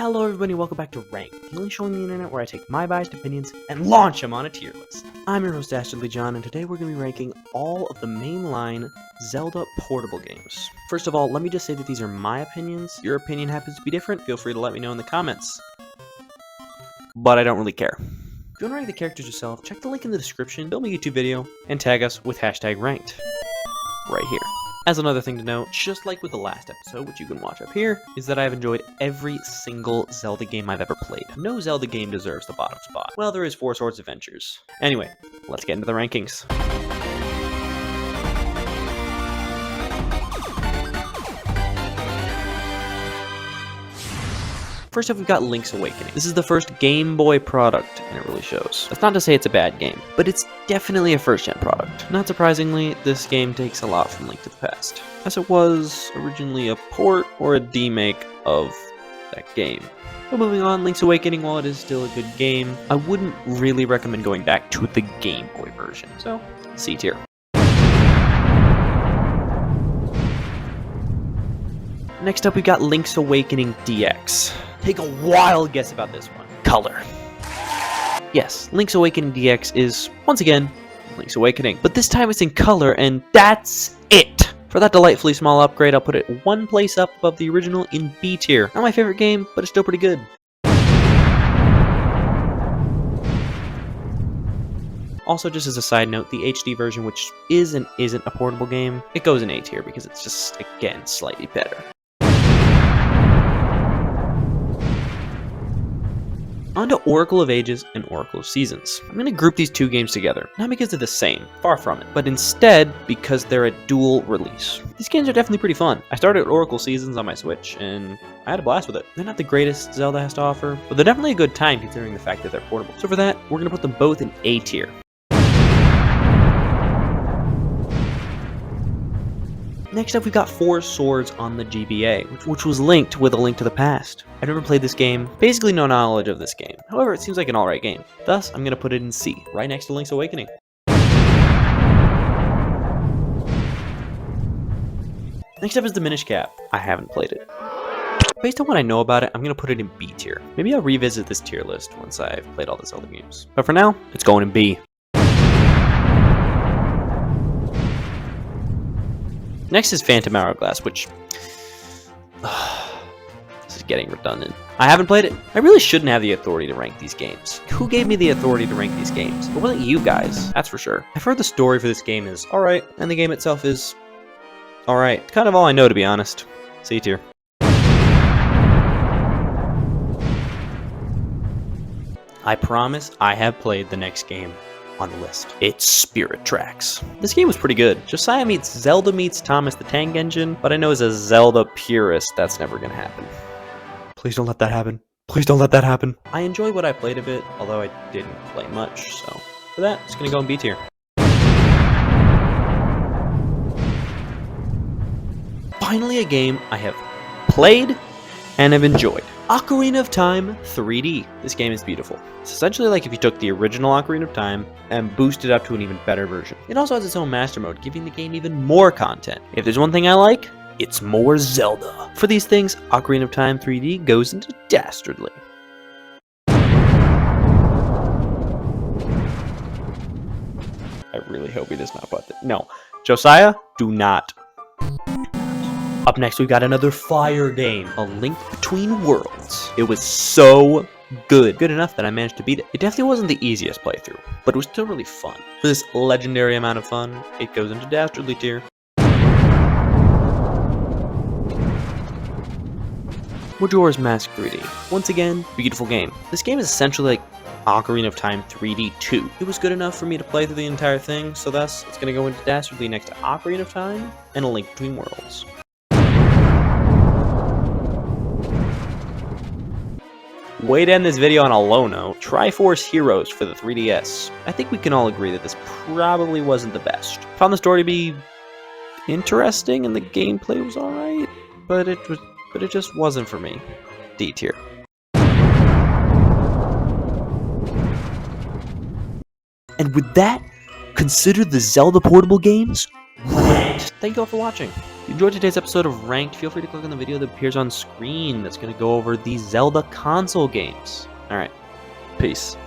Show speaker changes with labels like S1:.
S1: Hello everybody, welcome back to Ranked, the only show on the internet where I take my biased opinions and launch them on a tier list. I'm your host Dastardly John, and today we're going to be ranking all of the mainline Zelda portable games. First of all, let me just say that these are my opinions. If your opinion happens to be different, feel free to let me know in the comments. But I don't really care. If you want to rank the characters yourself, check the link in the description, film a YouTube video, and tag us with #ranked. Right here. As another thing to note, just like with the last episode, which you can watch up here, is that I've enjoyed every single Zelda game I've ever played. No Zelda game deserves the bottom spot. Well, there is Four Swords Adventures. Anyway, let's get into the rankings. First up, we've got Link's Awakening. This is the first Game Boy product, and it really shows. That's not to say it's a bad game, but it's definitely a first-gen product. Not surprisingly, this game takes a lot from Link to the Past, as it was originally a port or a demake of that game. But moving on, Link's Awakening, while it is still a good game, I wouldn't really recommend going back to the Game Boy version, so C tier. Next up, we've got Link's Awakening DX. Take a wild guess about this one. Color. Yes, Link's Awakening DX is, once again, Link's Awakening. But this time it's in color, and that's it! For that delightfully small upgrade, I'll put it one place up above the original in B tier. Not my favorite game, but it's still pretty good. Also, just as a side note, the HD version, which is and isn't a portable game, it goes in A tier because it's just, again, slightly better. On to Oracle of Ages and Oracle of Seasons. I'm going to group these two games together, not because they're the same, far from it, but instead because they're a dual release. These games are definitely pretty fun. I started Oracle Seasons on my Switch, and I had a blast with it. They're not the greatest Zelda has to offer, but they're definitely a good time considering the fact that they're portable. So for that, we're going to put them both in A tier. Next up, we've got Four Swords on the GBA, which was linked with A Link to the Past. I've never played this game, basically no knowledge of this game. However, it seems like an alright game. Thus, I'm going to put it in C, right next to Link's Awakening. Next up is the Minish Cap. I haven't played it. Based on what I know about it, I'm going to put it in B tier. Maybe I'll revisit this tier list once I've played all the Zelda games. But for now, it's going in B. Next is Phantom Hourglass, which... this is getting redundant. I haven't played it. I really shouldn't have the authority to rank these games. Who gave me the authority to rank these games? It wasn't you guys, that's for sure. I've heard the story for this game is alright, and the game itself is... alright. Kind of all I know, to be honest. C tier. I promise I have played the next game on the list. It's Spirit Tracks. This game was pretty good. Josiah meets Zelda meets Thomas the Tank Engine, but I know as a Zelda purist, that's never gonna happen. Please don't let that happen. Please don't let that happen. I enjoyed what I played of it, although I didn't play much, so for that, it's gonna go in B tier. Finally, a game I have played and have enjoyed. Ocarina of Time 3D. This game is beautiful. It's essentially like if you took the original Ocarina of Time and boosted it up to an even better version. It also has its own master mode, giving the game even more content. If there's one thing I like, it's more Zelda. For these things, Ocarina of Time 3D goes into Dastardly. I really hope he does not put that. No. Josiah, do not. Up next, we got another fire game, A Link Between Worlds. It was so good. Good enough that I managed to beat it. It definitely wasn't the easiest playthrough, but it was still really fun. For this legendary amount of fun, it goes into Dastardly tier. Majora's Mask 3D. Once again, beautiful game. This game is essentially like Ocarina of Time 3D 2. It was good enough for me to play through the entire thing, so thus, it's going to go into Dastardly next to Ocarina of Time and A Link Between Worlds. Way to end this video on a low note, Triforce Heroes for the 3DS. I think we can all agree that this probably wasn't the best. Found the story to be interesting and the gameplay was alright, but it just wasn't for me. D tier. And with that, consider the Zelda portable games ranked. Thank you all for watching. you enjoyed today's episode of Ranked, feel free to click on the video that appears on screen that's going to go over the Zelda console games. Alright, peace.